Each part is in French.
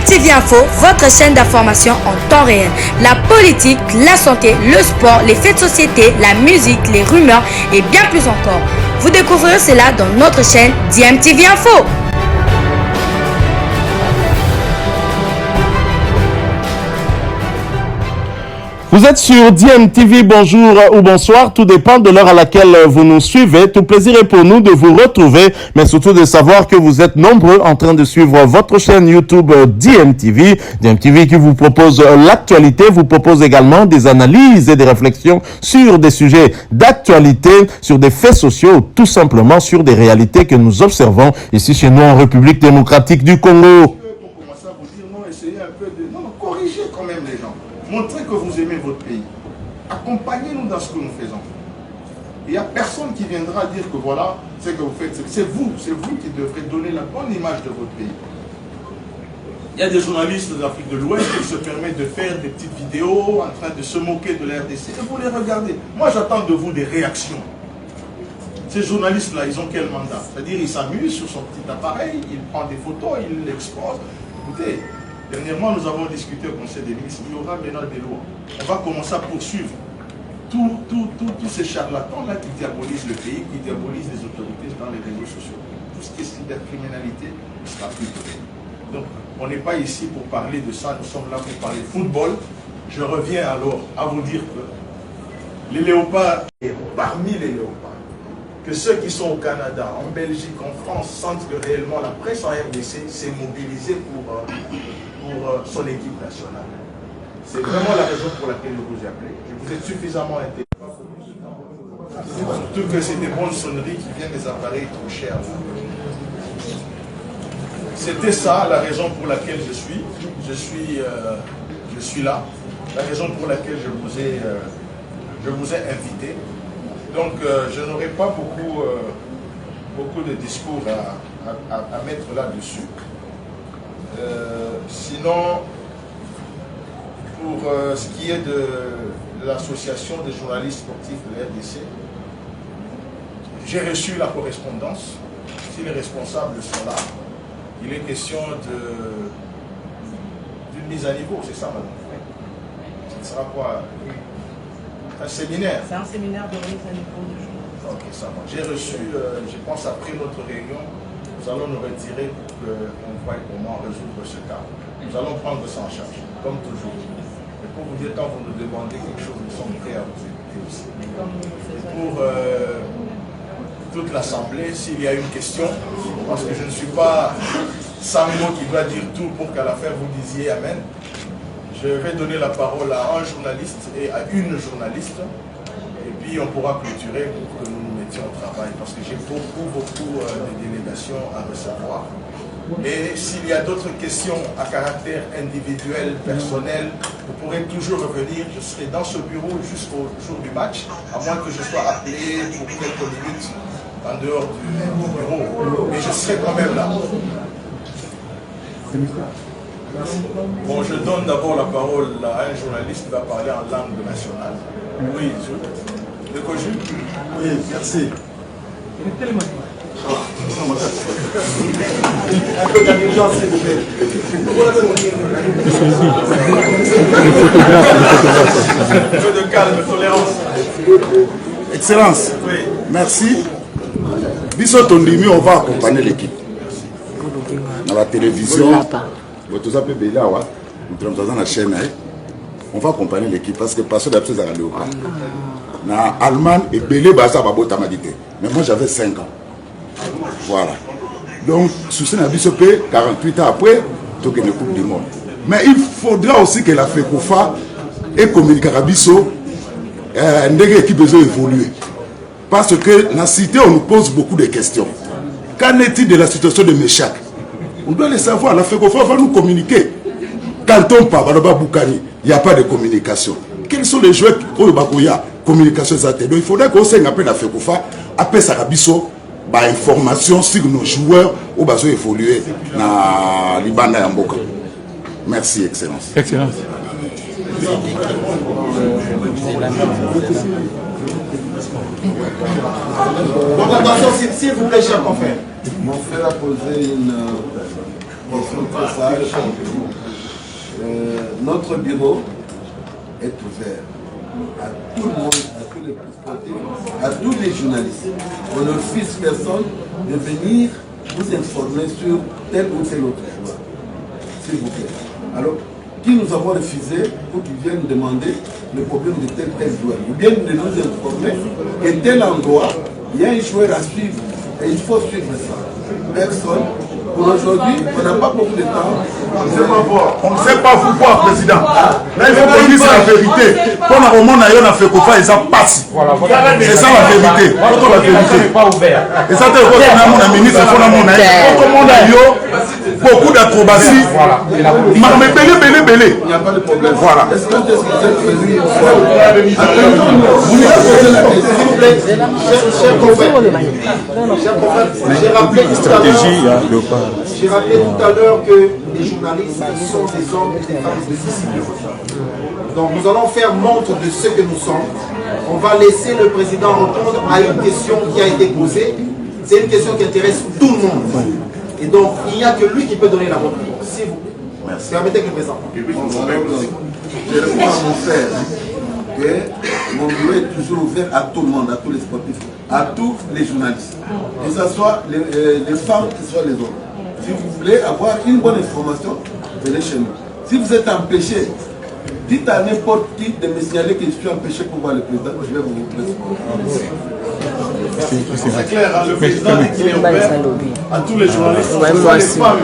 DMTV Info, votre chaîne d'information en temps réel. La politique, la santé, le sport, les faits de société, la musique, les rumeurs et bien plus encore. Vous découvrirez cela dans notre chaîne DMTV Info. Vous êtes sur DMTV, bonjour ou bonsoir, tout dépend de l'heure à laquelle vous nous suivez. Tout plaisir est pour nous de vous retrouver, mais surtout de savoir que vous êtes nombreux en train de suivre votre chaîne YouTube DMTV. DMTV qui vous propose l'actualité, vous propose également des analyses et des réflexions sur des sujets d'actualité, sur des faits sociaux, tout simplement sur des réalités que nous observons ici chez nous en République démocratique du Congo. Corrigez quand même les gens. Montrez que vous aimez votre pays. Accompagnez-nous dans ce que nous faisons. Il n'y a personne qui viendra dire que voilà, ce que vous faites, c'est vous qui devrez donner la bonne image de votre pays. Il y a des journalistes de l'Afrique de l'Ouest qui se permettent de faire des petites vidéos en train de se moquer de la RDC. Et vous les regardez. Moi, j'attends de vous des réactions. Ces journalistes-là, ils ont quel mandat? C'est-à-dire, ils s'amusent sur son petit appareil, ils prennent des photos, ils l'exposent. Écoutez, dernièrement, nous avons discuté au Conseil des ministres, il y aura maintenant des lois. On va commencer à poursuivre tous ces charlatans-là qui diabolisent le pays, qui diabolisent les autorités dans les réseaux sociaux. Tout ce qui est cybercriminalité sera plus possible. Donc, on n'est pas ici pour parler de ça, nous sommes là pour parler football. Je reviens alors à vous dire que les léopards, et parmi les léopards, que ceux qui sont au Canada, en Belgique, en France, sentent que réellement la presse en RDC s'est mobilisée pour son équipe nationale. C'est vraiment la raison pour laquelle je vous ai appelé. Vous êtes suffisamment intelligent. Surtout que c'est des bonnes sonneries qui viennent des appareils trop chers. C'était ça la raison pour laquelle je suis là. La raison pour laquelle je vous ai invité. Donc je n'aurai pas beaucoup de discours à mettre là-dessus. Sinon, pour ce qui est de l'association des journalistes sportifs de la RDC, j'ai reçu la correspondance. Si les responsables sont là, il est question d'une mise à niveau, c'est ça, madame? Ce sera quoi? Un séminaire? C'est un séminaire de remise à niveau de journalistes. Ok, ça va. J'ai reçu, je pense après notre réunion, nous allons nous retirer pour qu'on voie comment résoudre ce cas. Nous allons prendre ça en charge, comme toujours. Et pour vous dire, quand vous nous demandez quelque chose, nous sommes prêts à vous écouter aussi. Et pour toute l'Assemblée, s'il y a une question, parce que je ne suis pas Sammo qui doit dire tout pour qu'à la fin vous disiez Amen, je vais donner la parole à un journaliste et à une journaliste, et puis on pourra clôturer pour que nous nous mettions au travail, parce que j'ai beaucoup de délégations à recevoir. Et s'il y a d'autres questions à caractère individuel, personnel, vous pourrez toujours revenir. Je serai dans ce bureau jusqu'au jour du match, à moins que je sois appelé pour quelques minutes en dehors du bureau. Mais je serai quand même là. Bon, je donne d'abord la parole à un journaliste qui va parler en langue nationale. Oui, de Koju. Oui, merci. Un peu d'ambiance, s'il vous plaît. Un peu de calme, tolérance. Excellence, oui. Merci. Biso Tondimi, on va accompagner l'équipe. Dans la télévision, on va accompagner l'équipe parce que parce que d'habitude, ça va aller au camp. Na Allemagne et Belé Baza Babo Tamadité. Mais moi j'avais 5 ans. Voilà. Donc, sous ce 48 ans après, tu as une Coupe du Monde. Mais il faudra aussi que la FECOFA et communique à Bisso qui besoin d'évoluer. Parce que dans la cité, on nous pose beaucoup de questions. Qu'en est-il de la situation de Méchac? On doit le savoir, la FECOFA va nous communiquer. Quand on parle de Boukani, il n'y a pas de communication. Quels sont les joueurs qui ont communication? Donc il faudrait qu'on s'en appelle la FECOFA, après Sarabiso, information sur nos joueurs au besoin évoluer dans Libana et Mboka. Merci, Excellence. Excellence. Donc attention, s'il vous plaît, chers confrères. Mon frère a posé une question très sage. Notre bureau est ouvert à tout le monde, à tous les sportifs, à tous les journalistes. On ne refuse personne de venir vous informer sur tel ou tel autre joueur. S'il vous plaît. Alors, qui nous avons refusé pour qu'ils viennent demander le problème de tel joueur. Ou bien de nous informer qu'à tel endroit, il y a un joueur à suivre et il faut suivre ça. Personne. Pour aujourd'hui, on n'a pas beaucoup de temps. On ne sait pas pourquoi, président. Là, il faut qu'on dise la vérité. Quand on a on a fait qu'on fasse, ça passe. C'est ça la vérité. Et ça, c'est quoi mon ministre, il faut la monnaie. Quand on a beaucoup d'acrobaties, mais belé. Il n'y a pas de problème. Voilà. Est-ce que vous êtes prévu une fois? Vous nous avez posé la question. Chers confrères, j'ai rappelé tout à l'heure que les journalistes sont des hommes et des femmes de discipline. Donc nous allons faire montre de ce que nous sommes. On va laisser le président répondre à une question qui a été posée. C'est une question qui intéresse tout le monde. Et donc il n'y a que lui qui peut donner la réponse. S'il vous plaît. Merci. Permettez que le président. Je réponds à mon frère que mon bureau est toujours ouvert à tout le monde, à tous les sportifs, à tous les journalistes. Que ce soit les femmes, que ce soit les hommes. Si vous voulez avoir une bonne information, venez chez nous. Si vous êtes empêché, dites à n'importe qui de me signaler que je suis empêché pour voir le président, je vais vous répondre. C'est clair, hein, le président dit qu'il est ouvert à tous les journalistes, que ce soit les femmes.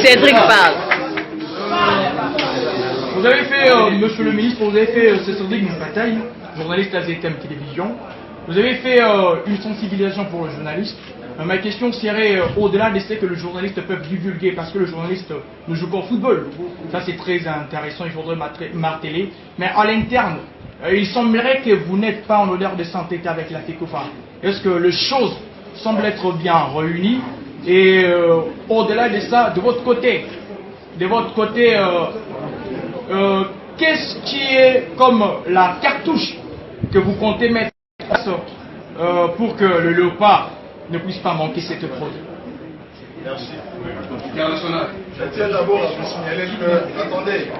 Cédric parle. Vous avez fait, monsieur le ministre, vous avez fait, c'est Cédric Bataille, journaliste à ZTM Télévision. Vous avez fait une sensibilisation pour le journaliste. Ma question serait, au-delà de ce que le journaliste peut divulguer, parce que le journaliste ne joue pas au football. Ça, c'est très intéressant, il faudrait marteler. Mais à l'interne, il semblerait que vous n'êtes pas en odeur de sainteté avec la FECOFA. Est-ce que les choses semblent être bien réunies? Et au-delà de ça, de votre côté, qu'est-ce qui est comme la cartouche que vous comptez mettre pour que le léopard ne puisse pas manquer cette fraude? Merci. Je tiens d'abord à vous signaler que, attendez,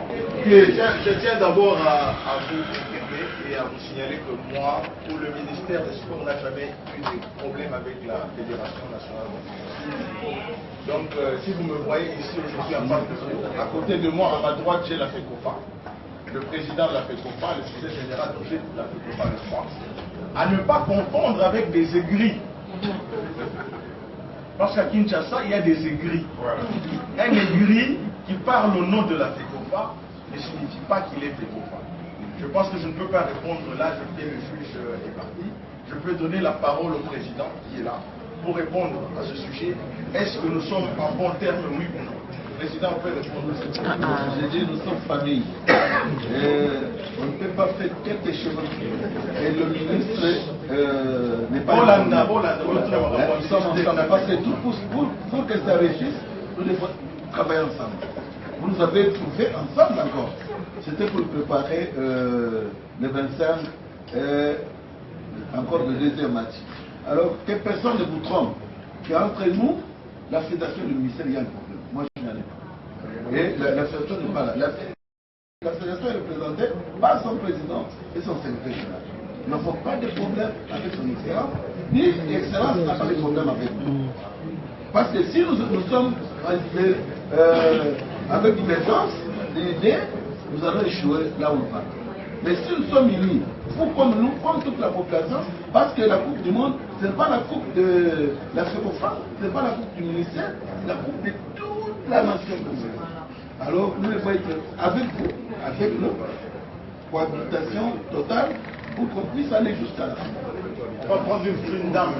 je tiens d'abord à vous confirmer et à vous signaler que moi, ou le ministère des Sports, n'a jamais eu de problème avec la Fédération nationale de football. Donc, si vous me voyez ici aujourd'hui à face de vous, à côté de moi, à ma droite, j'ai la FECOFA, le président de la FECOFA, le secrétaire général de la FECOFA de France, à ne pas confondre avec des aigris. Parce qu'à Kinshasa, il y a des aigris. Un aigri qui parle au nom de la FECOFA ne signifie pas qu'il est FECOFA. Je pense que je ne peux pas répondre là, je sais le juge est parti. Je peux donner la parole au président qui est là pour répondre à ce sujet. Est-ce que nous sommes en bon terme, oui ou non? Le président peut répondre à cette question. J'ai dit, nous sommes famille. On ne peut pas faire quelque chose. Et le ministre n'est pas... Nous sommes ensemble. Parce que tout pour que ça réussisse, nous devons travailler ensemble. Vous nous avez trouvé ensemble encore. C'était pour préparer le 25, encore le deuxième match. Alors, que personne ne vous trompe. Qu'entre nous, la fédération du ministère, il y a un problème. Moi, je n'en ai pas. Et la fédération n'est pas là. La fédération est représentée par son président et son secrétaire général. Nous n'avons pas de problème avec son excellence, ni l'excellence n'a pas de problème avec nous. Parce que si nous sommes avec divergence d'idées, nous allons échouer là où nous partons. Mais si nous sommes unis, vous comme nous, comme toute la population, parce que la Coupe du Monde, ce n'est pas la Coupe de la FECOFA, ce n'est pas la Coupe du ministère, c'est la Coupe de toute la nation congolaise. Alors, nous devons être avec nous, cohabitation totale, pour qu'on puisse aller jusqu'à la fin. On va prendre une dame.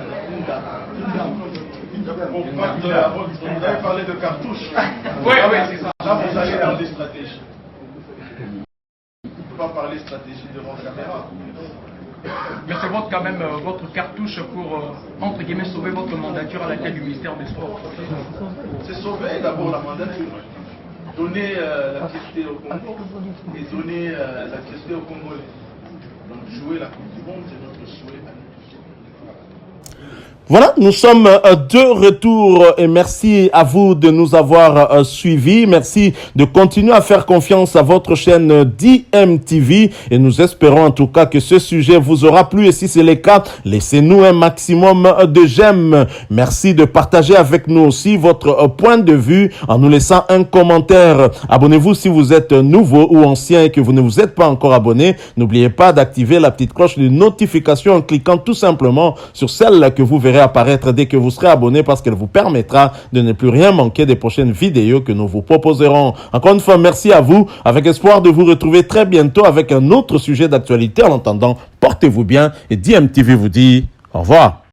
Vous avez parlé de cartouches. Oui, c'est ça. Là, vous allez dans des stratégies. On ne peut pas parler stratégie devant la caméra. Mais c'est votre, quand même votre cartouche pour, entre guillemets, sauver votre mandature à la tête du ministère des Sports. C'est sauver d'abord la mandature. Donner la fierté au Congo et donner la fierté aux Congolais. Donc jouer la Coupe du Monde, c'est notre souhait à nous. Voilà, nous sommes de retour et merci à vous de nous avoir suivis. Merci de continuer à faire confiance à votre chaîne DMTV et nous espérons en tout cas que ce sujet vous aura plu et si c'est le cas, laissez-nous un maximum de j'aime. Merci de partager avec nous aussi votre point de vue en nous laissant un commentaire. Abonnez-vous si vous êtes nouveau ou ancien et que vous ne vous êtes pas encore abonné. N'oubliez pas d'activer la petite cloche de notification en cliquant tout simplement sur celle que vous verrez apparaître dès que vous serez abonné parce qu'elle vous permettra de ne plus rien manquer des prochaines vidéos que nous vous proposerons. Encore une fois, merci à vous, avec espoir de vous retrouver très bientôt avec un autre sujet d'actualité. En attendant, portez-vous bien et DMTV vous dit au revoir.